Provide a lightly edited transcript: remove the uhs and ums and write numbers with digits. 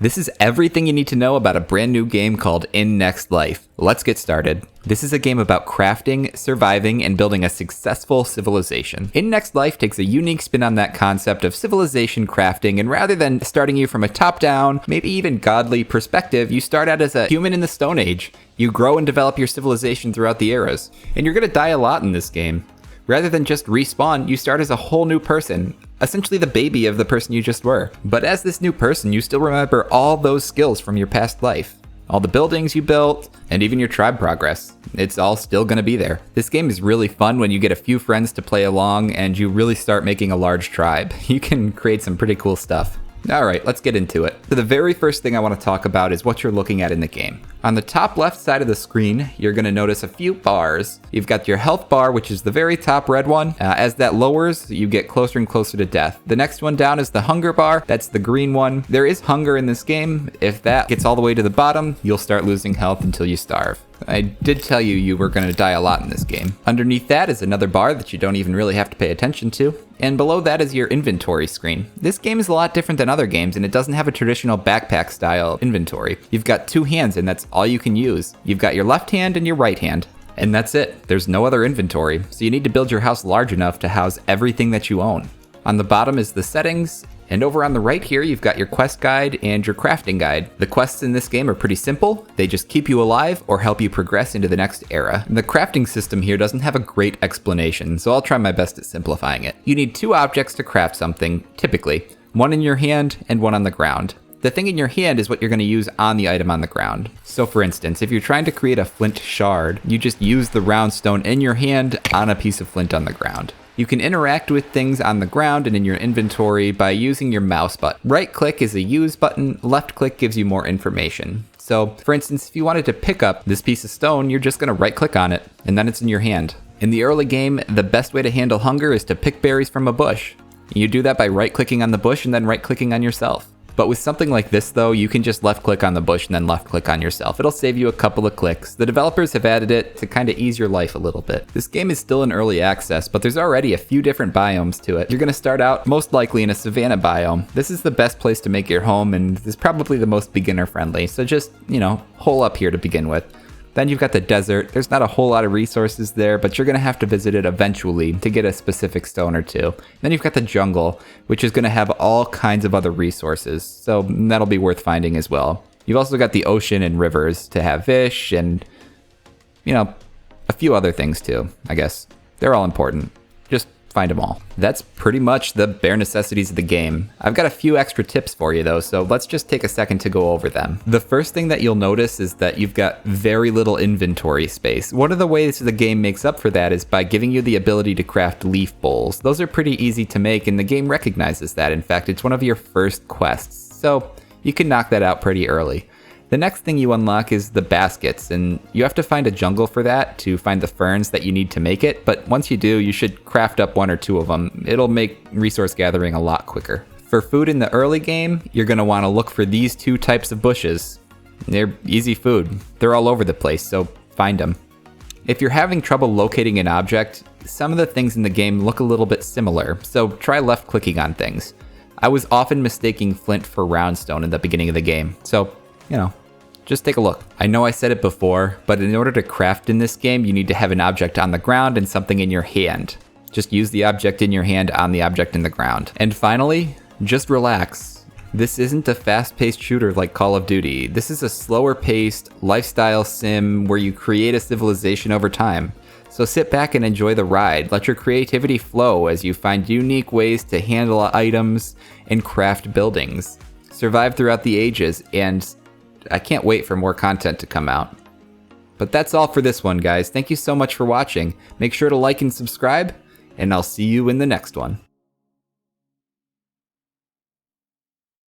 This is everything you need to know about a brand new game called Innextlife. Let's get started. This is a game about crafting, surviving, and building a successful civilization. Innextlife takes a unique spin on that concept of civilization crafting, and rather than starting you from a top-down, maybe even godly perspective, you start out as a human in the Stone Age. You grow and develop your civilization throughout the eras, and you're gonna die a lot in this game. Rather than just respawn, you start as a whole new person, essentially the baby of the person you just were. But as this new person, you still remember all those skills from your past life. All the buildings you built, and even your tribe progress. It's all still gonna be there. This game is really fun when you get a few friends to play along and you really start making a large tribe. You can create some pretty cool stuff. Alright, let's get into it. So the very first thing I want to talk about is what you're looking at in the game. On the top left side of the screen, you're going to notice a few bars. You've got your health bar, which is the very top red one. As that lowers, you get closer and closer to death. The next one down is the hunger bar. That's the green one. There is hunger in this game. If that gets all the way to the bottom, you'll start losing health until you starve. I did tell you you were going to die a lot in this game. Underneath that is another bar that you don't even really have to pay attention to. And below that is your inventory screen. This game is a lot different than other games, and it doesn't have a traditional backpack style inventory. You've got two hands, and that's all you can use. You've got your left hand and your right hand. And that's it. There's no other inventory. So you need to build your house large enough to house everything that you own. On the bottom is the settings. And over on the right here, you've got your quest guide and your crafting guide. The quests in this game are pretty simple. They just keep you alive or help you progress into the next era. And the crafting system here doesn't have a great explanation, so I'll try my best at simplifying it. You need two objects to craft something, typically. One in your hand and one on the ground. The thing in your hand is what you're going to use on the item on the ground. So for instance, if you're trying to create a flint shard, you just use the round stone in your hand on a piece of flint on the ground. You can interact with things on the ground and in your inventory by using your mouse button. Right click is a use button, left click gives you more information. So for instance, if you wanted to pick up this piece of stone, you're just going to right click on it and then it's in your hand. In the early game, the best way to handle hunger is to pick berries from a bush. You do that by right clicking on the bush and then right clicking on yourself. But with something like this though, you can just left click on the bush and then left click on yourself. It'll save you a couple of clicks. The developers have added it to kind of ease your life a little bit. This game is still in early access, but there's already a few different biomes to it. You're gonna start out most likely in a savanna biome. This is the best place to make your home and is probably the most beginner friendly. So just, hole up here to begin with. Then you've got the desert. There's not a whole lot of resources there, but you're going to have to visit it eventually to get a specific stone or two. Then you've got the jungle, which is going to have all kinds of other resources, so that'll be worth finding as well. You've also got the ocean and rivers to have fish and, a few other things too, I guess. They're all important. Just find them all. That's pretty much the bare necessities of the game. I've got a few extra tips for you though, so let's just take a second to go over them. The first thing that you'll notice is that you've got very little inventory space. One of the ways the game makes up for that is by giving you the ability to craft leaf bowls. Those are pretty easy to make and the game recognizes that. In fact, it's one of your first quests, so you can knock that out pretty early. The next thing you unlock is the baskets, and you have to find a jungle for that to find the ferns that you need to make it, but once you do, you should craft up one or two of them. It'll make resource gathering a lot quicker. For food in the early game, you're going to want to look for these two types of bushes. They're easy food. They're all over the place, so find them. If you're having trouble locating an object, some of the things in the game look a little bit similar, so try left clicking on things. I was often mistaking flint for roundstone in the beginning of the game, so just take a look. I know I said it before, but in order to craft in this game, you need to have an object on the ground and something in your hand. Just use the object in your hand on the object in the ground. And finally, just relax. This isn't a fast-paced shooter like Call of Duty. This is a slower-paced lifestyle sim where you create a civilization over time. So sit back and enjoy the ride. Let your creativity flow as you find unique ways to handle items and craft buildings. Survive throughout the ages, and I can't wait for more content to come out. But that's all for this one, guys. Thank you so much for watching. Make sure to like and subscribe, and I'll see you in the next one.